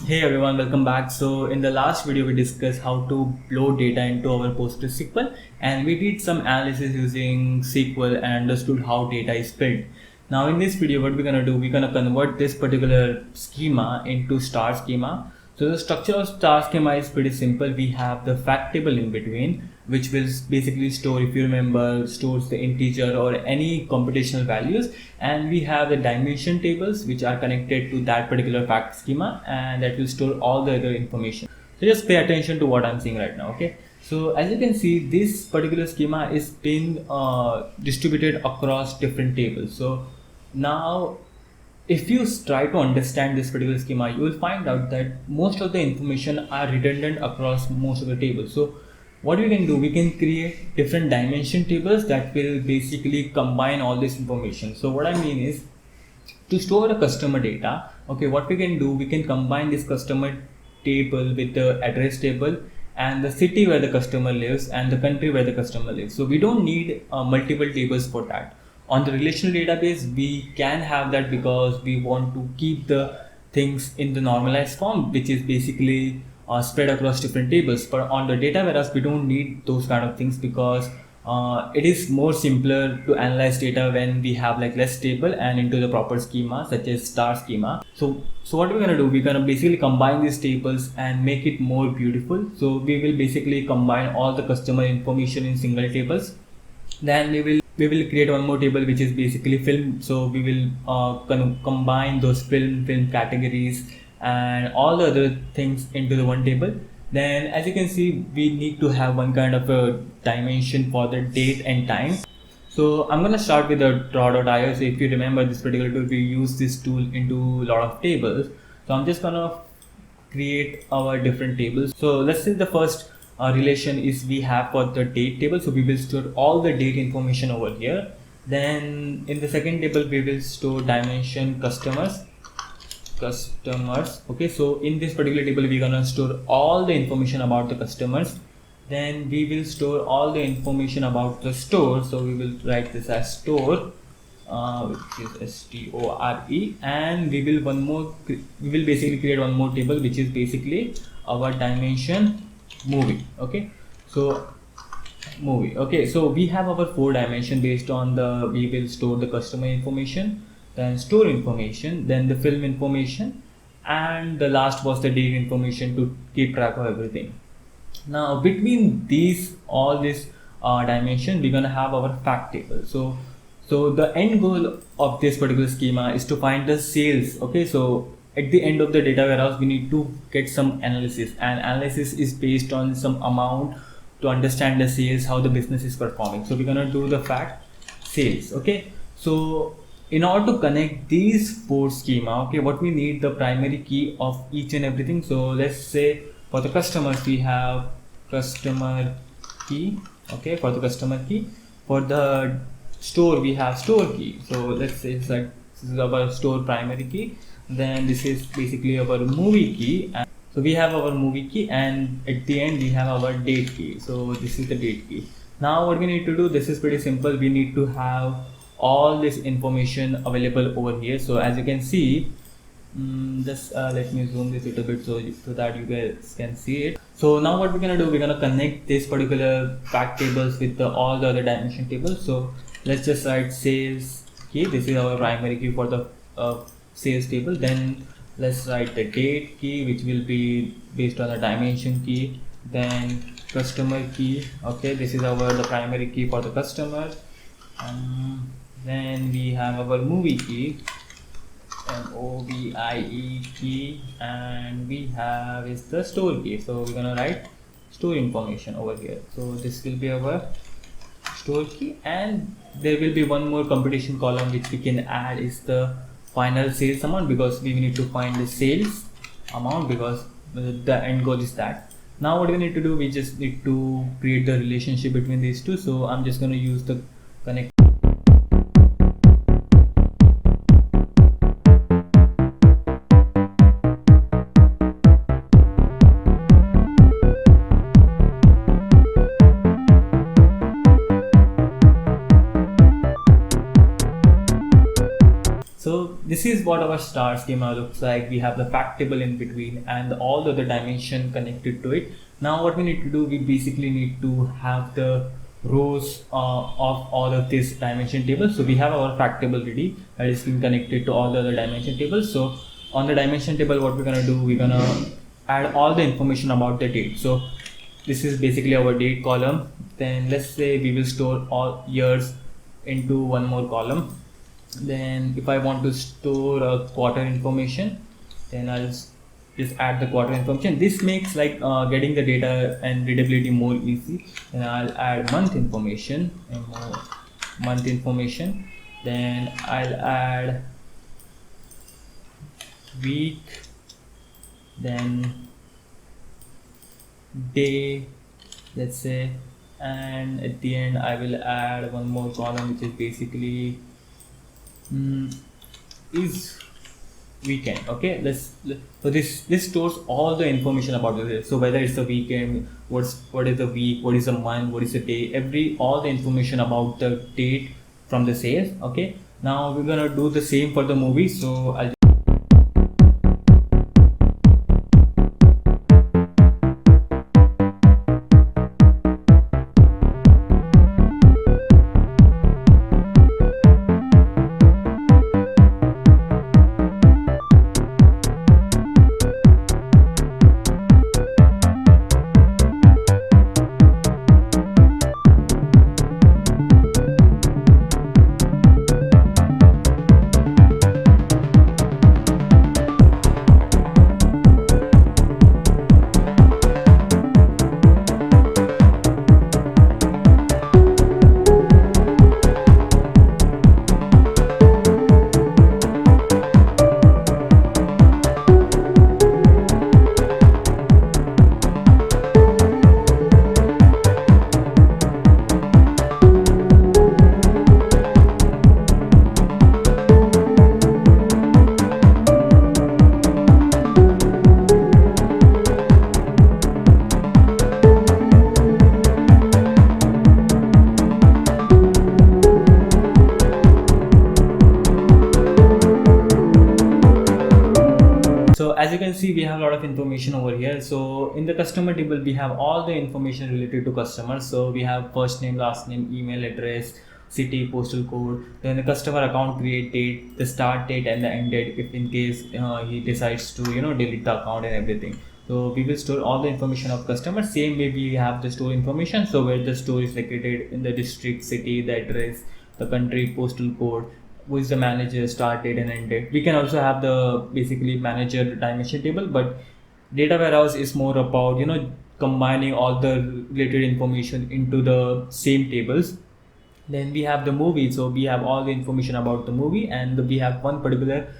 Hey everyone, welcome back. So in the last video we discussed how to load data into our PostgreSQL, and we did some analysis using SQL and understood how data is built. Now in this video what we're gonna do, we're gonna convert this particular schema into star schema. So the structure of star schema is pretty simple. We have the fact table in between, which will basically store, if you remember, stores the integer or any computational values, and we have the dimension tables which are connected to that particular fact schema, and that will store all the other information. So just pay attention to what I'm saying right now. Okay, so as you can see, this particular schema is being distributed across different tables. So now if you try to understand this particular schema, you will find out that most of the information are redundant across most of the tables. So what we can do, we can create different dimension tables that will basically combine all this information. So what I mean is, to store a customer data, okay, what we can do, we can combine this customer table with the address table and the city where the customer lives and the country where the customer lives. So we don't need multiple tables for that. On the relational database, we can have that because we want to keep the things in the normalized form, which is basically spread across different tables. But on the data warehouse, we don't need those kind of things because it is more simpler to analyze data when we have like less table and into the proper schema such as star schema. So what we're gonna do, we're gonna basically combine these tables and make it more beautiful. So we will basically combine all the customer information in single tables. Then we will create one more table which is basically film. So we will combine those film categories and all the other things into the one table. Then as you can see, we need to have one kind of a dimension for the date and time. So I'm gonna start with the draw.io. So if you remember this particular tool, we use this tool into a lot of tables. So I'm just gonna create our different tables. So let's say the first relation is we have for the date table. So we will store all the date information over here. Then in the second table, we will store dimension customers. Okay, so in this particular table, we're gonna store all the information about the customers. Then we will store all the information about the store. So we will write this as store, which is store, and we will basically create one more table which is basically our dimension movie. Okay, so movie. Okay, so we have our 4 dimension based on the, we will store the customer information, then store information, then the film information, and the last was the date information to keep track of everything. Now between these all this dimension, we're gonna have our fact table. So the end goal of this particular schema is to find the sales. Okay, so at the end of the data warehouse, we need to get some analysis, and analysis is based on some amount to understand the sales, how the business is performing. So we're gonna do the fact sales. Okay, so in order to connect these 4 schema, okay, what we need, the primary key of each and everything. So let's say for the customers, we have customer key. Okay, for the customer key. For the store, we have store key. So let's say it's like this is our store primary key. Then this is basically our movie key. And so we have our movie key, and at the end we have our date key. So this is the date key. Now what we need to do, this is pretty simple. We need to have all this information available over here. So as you can see, just let me zoom this a little bit so that you guys can see it. So now what we're gonna do, we're gonna connect this particular fact tables with all the other dimension tables. So let's just write sales key. This is our primary key for the sales table. Then let's write the date key, which will be based on the dimension key. Then customer key. Okay, this is the primary key for the customer. Then we have our movie key, MOVIE key, and we have is the store key. So we're gonna write store information over here. So this will be our store key, and there will be one more computation column which we can add, is the final sales amount, because we need to find the sales amount because the end goal is that. Now what we need to do, we just need to create the relationship between these two. So I'm just going to use the connect. So this is what our star schema looks like. We have the fact table in between and all the other dimension connected to it. Now what we need to do, we basically need to have the rows of all of this dimension table. So we have our fact table ready that is being connected to all the other dimension tables. So on the dimension table, what we're gonna do, we're gonna add all the information about the date. So this is basically our date column. Then let's say we will store all years into one more column. Then if I want to store a quarter information, then I'll just add the quarter information. This makes like getting the data and readability more easy. Then I'll add month information and more month information. Then I'll add week, then day, let's say, and at the end I will add one more column which is basically is weekend. Okay, so this stores all the information about it. So whether it's the weekend, what is the week, what is the month, what is the day, all the information about the date from the sales. Okay, now we're gonna do the same for the movie. So I'll as you can see, we have a lot of information over here. So in the customer table, we have all the information related to customers. So we have first name, last name, email address, city, postal code, then the customer account create date, the start date and the end date if in case he decides to delete the account and everything. So we will store all the information of customer. Same way we have the store information. So where the store is located, in the district, city, the address, the country, postal code, who is the manager, start date and end date. We can also have the basically manager dimension table, but data warehouse is more about combining all the related information into the same tables. Then we have the movie, so we have all the information about the movie, and we have one particular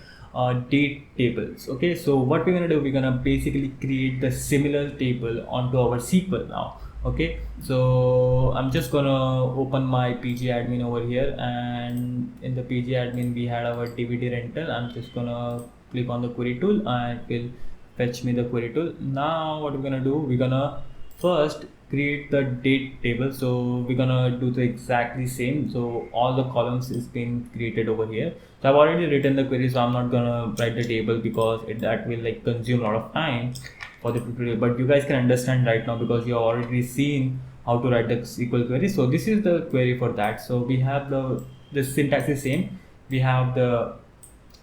date tables. Okay, so what we're gonna do, we're gonna basically create the similar table onto our SQL now. Okay, so I'm just gonna open my PG admin over here, and in the PG admin we had our DVD rental. I'm just gonna click on the query tool and it will fetch me the query tool. Now what we're gonna do, we're gonna first create the date table. So we're gonna do the exactly same. So all the columns is being created over here. So I've already written the query, so I'm not gonna write the table because that will like consume a lot of time for the tutorial, but you guys can understand right now because you have already seen how to write the SQL query. So this is the query for that. So we have the syntax is same. We have the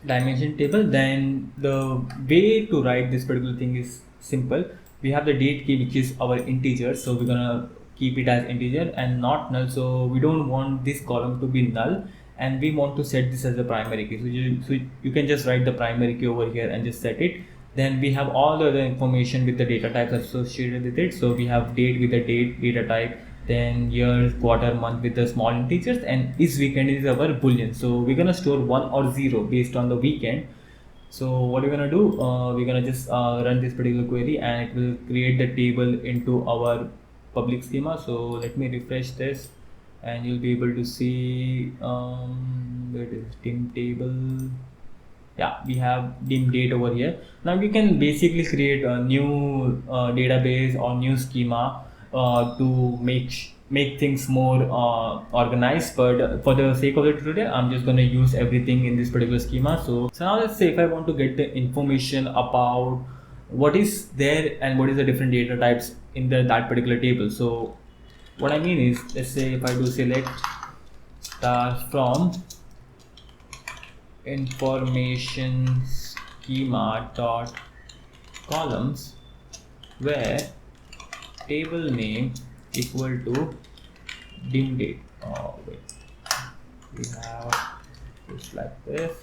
dimension table. Then the way to write this particular thing is simple. We have the date key, which is our integer. So we're gonna keep it as integer and not null. So we don't want this column to be null, and we want to set this as a primary key. So you can just write the primary key over here and just set it. Then we have all the other information with the data types associated with it. So we have date with the date data type, then year, quarter, month with the small integers, and this weekend is our boolean. So we're gonna store 1 or 0 based on the weekend. So what we're gonna do, we're gonna just run this particular query and it will create the table into our public schema. So let me refresh this and you'll be able to see where it is, dim table. Yeah, we have dim date over here. Now you can basically create a new database or new schema to make make things more organized, but for the sake of the tutorial I'm just going to use everything in this particular schema. So now let's say if I want to get the information about what is there and what is the different data types in that particular table. So what I mean is, let's say if I do select star from information schema dot columns where table name equal to dim date. Oh wait, we have just like this.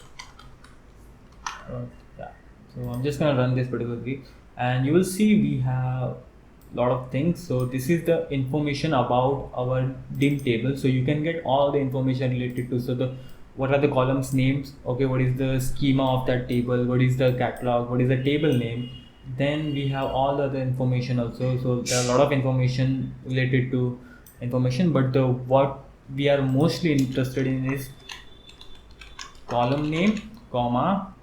Yeah, so I'm just gonna run this particularly, and you will see we have lot of things. So this is the information about our dim table, so you can get all the information related to, so the what are the columns names, okay, what is the schema of that table, what is the catalog, what is the table name. Then we have all the other information also. So there are a lot of information related to information, but the what we are mostly interested in is column name comma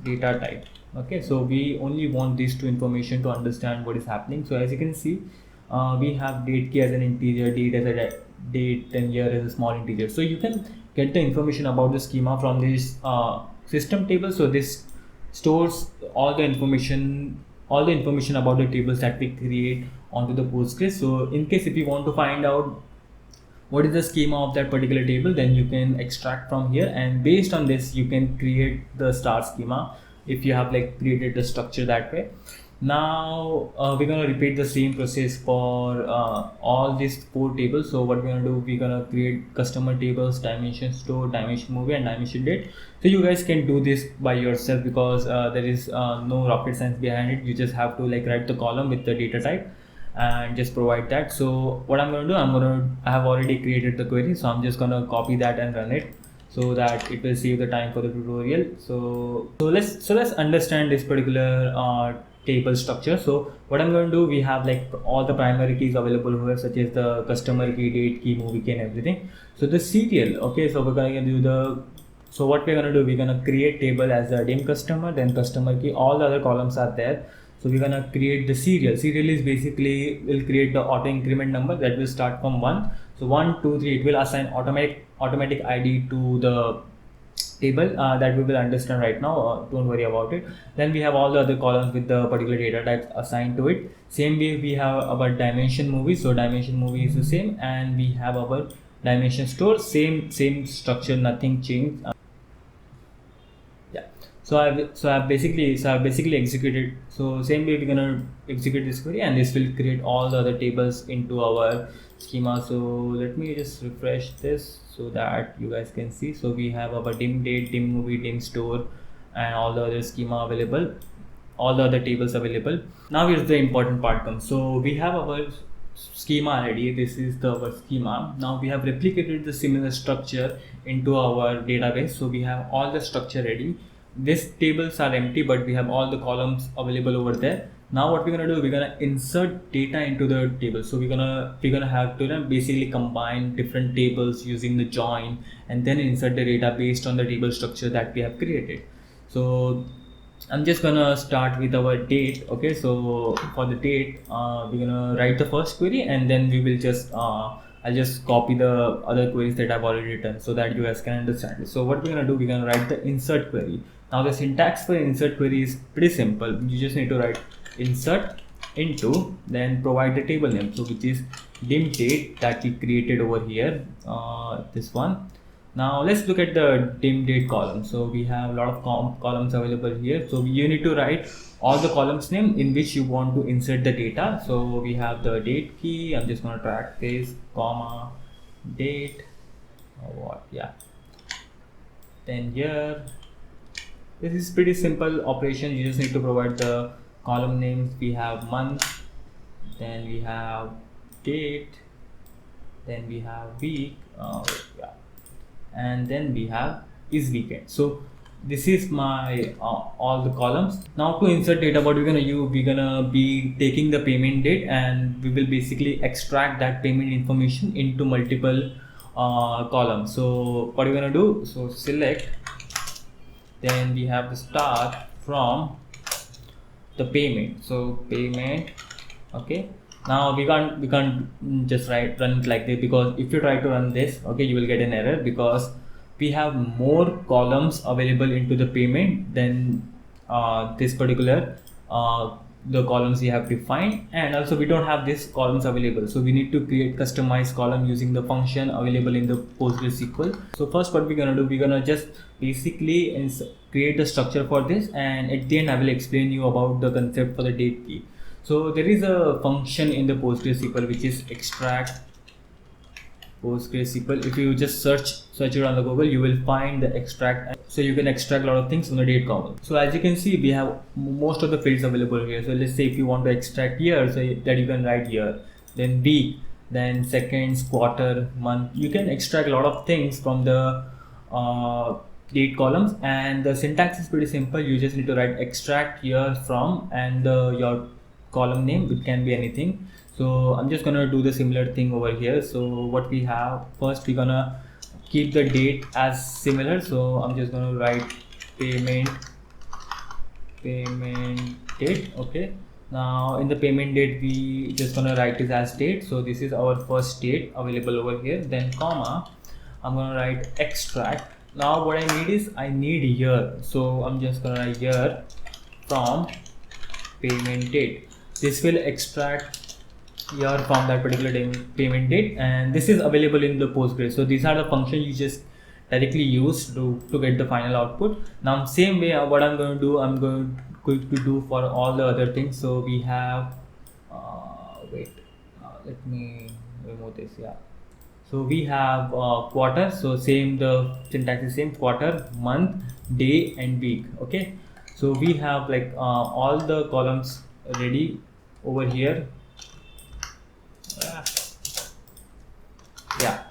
data type. Okay, so we only want these two information to understand what is happening. So as you can see, we have date key as an integer, date as a date, and year as a small integer. So you can get the information about the schema from this system table. So this stores all the information about the tables that we create onto the Postgres. So in case if you want to find out what is the schema of that particular table, then you can extract from here, and based on this you can create the star schema if you have like created the structure that way. Now we're going to repeat the same process for all these four tables. So what we're going to do, we're going to create customer tables, dimension store, dimension movie, and dimension date. So you guys can do this by yourself, because there is no rocket science behind it. You just have to like write the column with the data type and just provide that. So what I'm going to do, I have already created the query, so I'm just going to copy that and run it, so that it will save the time for the tutorial. So let's understand this particular table structure. So what I'm going to do, we have like all the primary keys available here, such as the customer key, date key, movie key, and everything. So the serial, okay, so we're going to do the, so what we're going to do, we're going to create table as a dim customer, then customer key, all the other columns are there. So we're going to create the serial. Serial is basically will create the auto increment number that will start from 1. So 1, 2, 3, it will assign automatic ID to the table that we will understand right now. Don't worry about it. Then we have all the other columns with the particular data types assigned to it. Same way we have our dimension movie. So dimension movie is the same, and we have our dimension store, same structure, nothing changed. Yeah. So I've basically executed. So same way we're gonna execute this query, and this will create all the other tables into our schema. So let me just refresh this so that you guys can see. So we have our dim date, dim movie, dim store, and all the other schema available, all the other tables available. Now here's the important part comes. So we have our schema already. This is our schema. Now we have replicated the similar structure into our database. So we have all the structure ready. These tables are empty, but we have all the columns available over there. Now what we're gonna do, we're gonna insert data into the table. So we're gonna have to basically combine different tables using the join, and then insert the data based on the table structure that we have created. So I'm just gonna start with our date. Okay, so for the date, we're gonna write the first query, and then we will just I'll just copy the other queries that I've already written, so that you guys can understand it. So what we're gonna do, we're gonna write the insert query. Now the syntax for insert query is pretty simple. You just need to write insert into, then provide the table name, so which is dim date that we created over here, this one. Now let's look at the dim date column. So we have a lot of columns available here. So you need to write all the columns name in which you want to insert the data. So we have the date key. I'm just going to track this, comma, date, or what, yeah. Then here, this is pretty simple operation. You just need to provide the column names. We have month, then we have date, then we have week, yeah, and then we have is weekend. So this is my all the columns. Now to insert data, what we're gonna use, we're gonna be taking the payment date, and we will basically extract that payment information into multiple columns. So what we're gonna do, so select, then we have the start from the payment. So payment, okay, Now we can't just run it like this, because if you try to run this, okay, you will get an error, because we have more columns available into the payment than this particular the columns we have defined, and also we don't have these columns available, so we need to create customized column using the function available in the PostgreSQL. So first what we're gonna do, we're gonna just basically create a structure for this, and at the end I will explain you about the concept for the date key. So there is a function in the PostgreSQL which is extract PostgreSQL. If you just search it on the Google, you will find the extract. So you can extract a lot of things from the date column. So as you can see, we have most of the fields available here. So let's say if you want to extract year, so that you can write year, then week, then seconds, quarter, month. You can extract a lot of things from the date columns, and the syntax is pretty simple. You just need to write extract year from, and your column name, it can be anything. So I'm just gonna do the similar thing over here. So what we have, first we're gonna keep the date as similar. So I'm just gonna write payment date. Okay, now in the payment date we just gonna write it as date. So this is our first date available over here. Then comma, I'm gonna write extract. Now what I need is, I need year, so I'm just gonna write year from payment date. This will extract year from that particular payment date, and this is available in the Postgres. So these are the functions you just directly use to get the final output. Now same way, what I'm going to do, I'm going to do for all the other things. So we have let me remove this. Yeah, so we have quarter. So same, the syntax is same: quarter, month, day, and week. Okay, so we have like all the columns ready over here. Yeah,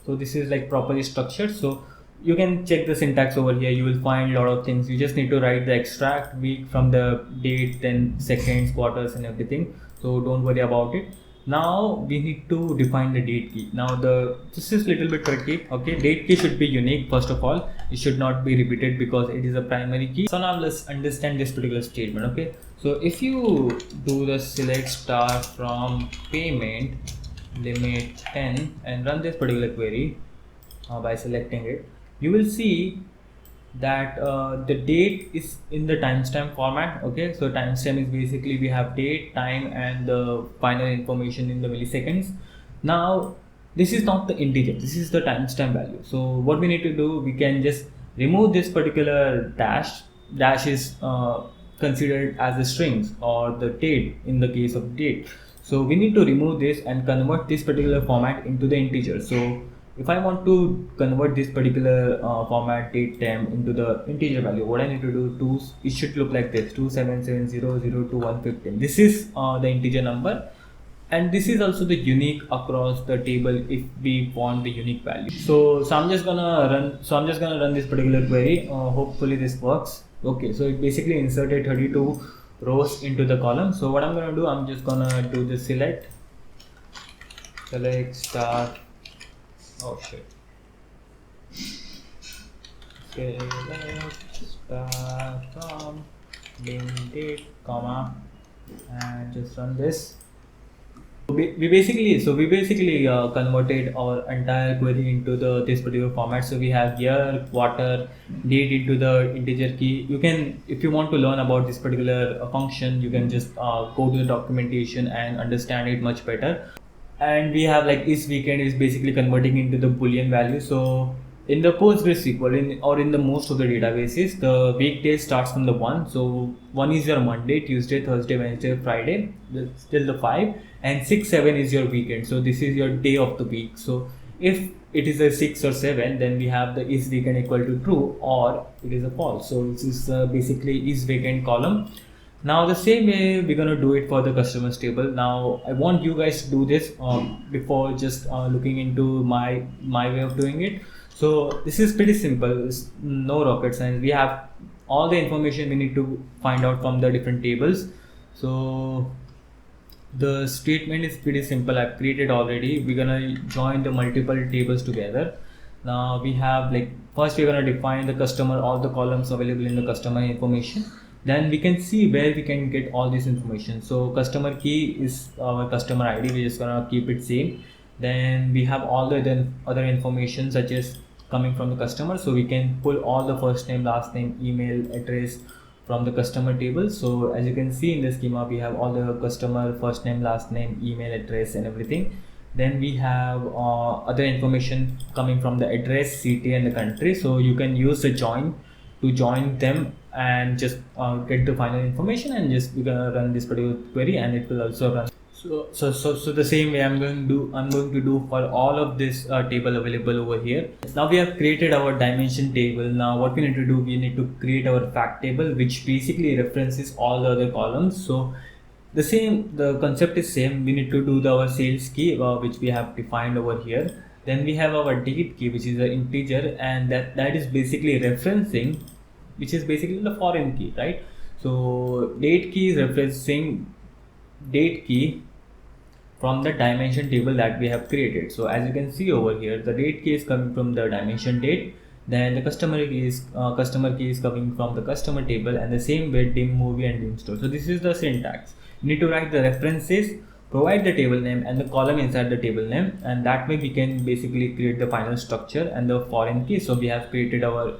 so this is like properly structured. So you can check the syntax over here, you will find a lot of things. You just need to write the extract week from the date, then seconds, quarters, and everything. So don't worry about it. Now we need to define the date key. Now this is little bit tricky. Okay, date key should be unique. First of all, it should not be repeated because it is a primary key. So now let's understand this particular statement. Okay, so if you do the select star from payment limit 10 and run this particular query by selecting it, you will see that the date is in the timestamp format. Okay, so timestamp is basically we have date, time, and the final information in the milliseconds. Now this is not the integer, this is the timestamp value. So what we need to do, we can just remove this particular dash is considered as the strings or the date in the case of date. So we need to remove this and convert this particular format into the integer. So if I want to convert this particular format date temp into the integer value, what I need to do, it should look like this: 277002115. This is the integer number, and this is also the unique across the table if we want the unique value. So I'm just gonna run this particular query. Hopefully this works. Okay, so it basically inserted 32 rows into the column. So what I'm gonna do, I'm just gonna do the select star. Oh shit. Select star from bin date, comma, and just run this. We basically converted our entire query into this particular format. So we have year, quarter, date into the integer key. You can, if you want to learn about this particular function, you can just go to the documentation and understand it much better. And we have like is weekend is basically converting into the boolean value. So in the PostgreSQL or in the most of the databases, the weekday starts from the 1. So 1 is your Monday, Tuesday, Thursday, Wednesday, Friday, till the 5, and 6, 7 is your weekend. So this is your day of the week. So if it is a 6 or 7, then we have the is weekend equal to true, or it is a false. So this is basically is weekend column. Now the same way we're gonna do it for the customers table. Now I want you guys to do this before just looking into my way of doing it. So this is pretty simple. It's no rocket science. We have all the information we need to find out from the different tables. So the statement is pretty simple. I've created already. We're gonna join the multiple tables together. Now we have like, first we're gonna define the customer, all the columns available in the customer information. then we can see where we can get all this information. So customer key is our customer ID, we're just gonna keep it same. Then we have all the other information such as coming from the customer, so we can pull all the first name, last name, email, address from the customer table. So as you can see in the schema, we have all the customer first name, last name, email, address and everything. Then we have other information coming from the address, city and the country. So you can use the join to join them and just get the final information, and just we're gonna run this particular query and it will also run. So the same way I'm going to do for all of this table available over here. Now we have created our dimension table. Now what we need to do, we need to create our fact table, which basically references all the other columns. So the concept is same. We need to do our sales key, which we have defined over here. Then we have our date key, which is an integer, and that is basically referencing, which is basically the foreign key, right? So date key is referencing date key from the dimension table that we have created. So as you can see over here, the date key is coming from the dimension date. Then the customer key is coming from the customer table, and the same way dim movie and dim store. So this is the syntax. You need to write the references, provide the table name and the column inside the table name, and that way we can basically create the final structure and the foreign key. So we have created our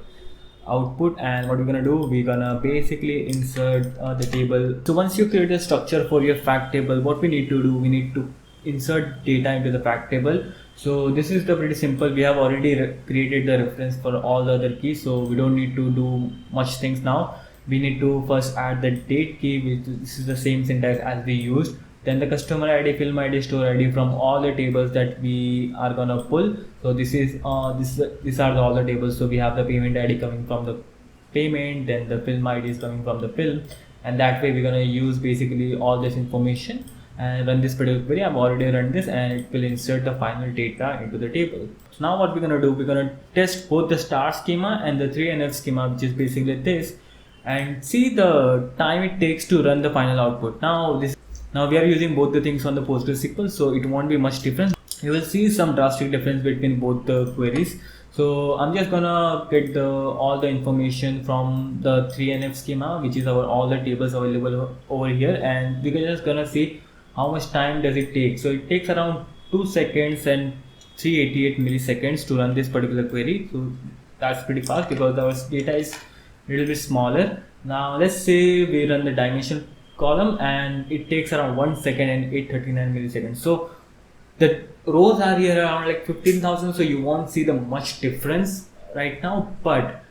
output, and what we're gonna do, we're gonna basically insert the table. So once you create a structure for your fact table, what we need to do, we need to insert data into the fact table. So this is the pretty simple. We have already created the reference for all the other keys, so we don't need to do much things now. We need to first add the date key, which this is the same syntax as we used. Then the customer ID, film ID, store ID from all the tables that we are gonna pull. So these are all the tables. So we have the payment ID coming from the payment, then the film ID is coming from the film, and that way we're gonna use basically all this information and run this particular query. I've already run this, and it will insert the final data into the table. So now what we're gonna do, we're gonna test both the star schema and the 3NF schema, which is basically this, and see the time it takes to run the final output. Now we are using both the things on the PostgreSQL, so it won't be much difference. You will see some drastic difference between both the queries. So I'm just gonna get all the information from the 3NF schema, which is all the tables available over here, and we're just gonna see how much time does it take. So it takes around 2 seconds and 388 milliseconds to run this particular query. So that's pretty fast because our data is a little bit smaller. Now let's say we run the dimension column, and it takes around 1 second and 839 milliseconds. So the rows are here around like 15,000, so you won't see the much difference right now. But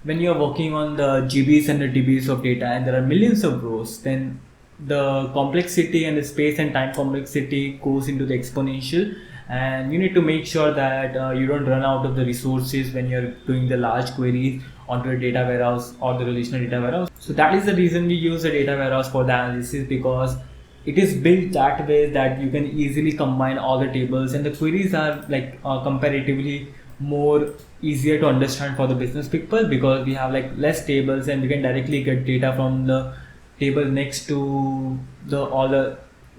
when you're working on the GBs and the DBs of data, and there are millions of rows, then the complexity and the space and time complexity goes into the exponential, and you need to make sure that you don't run out of the resources when you're doing the large queries onto a data warehouse or the relational data warehouse. So that is the reason we use the data warehouse for the analysis, because it is built that way that you can easily combine all the tables, and the queries are like comparatively more easier to understand for the business people, because we have like less tables and we can directly get data from the table next to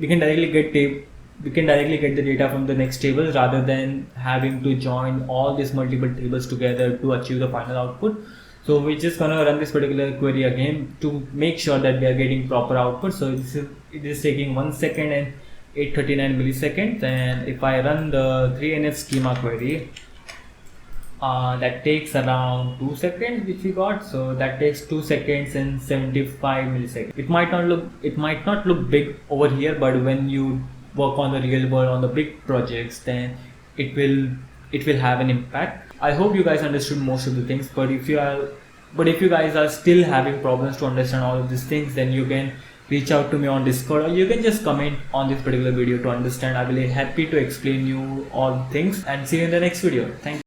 we can directly get the data from the next table, rather than having to join all these multiple tables together to achieve the final output. So we're just gonna run this particular query again to make sure that we are getting proper output. So it is taking 1 second and 839 milliseconds, and if I run the 3NF schema query, that takes around 2 seconds, which we got. So that takes 2 seconds and 75 milliseconds. It might not look big over here, but when you work on the real world on the big projects, then it will have an impact. I hope you guys understood most of the things, but if you guys are still having problems to understand all of these things, then you can reach out to me on Discord, or you can just comment on this particular video to understand. I will be happy to explain you all things, and see you in the next video. Thank you.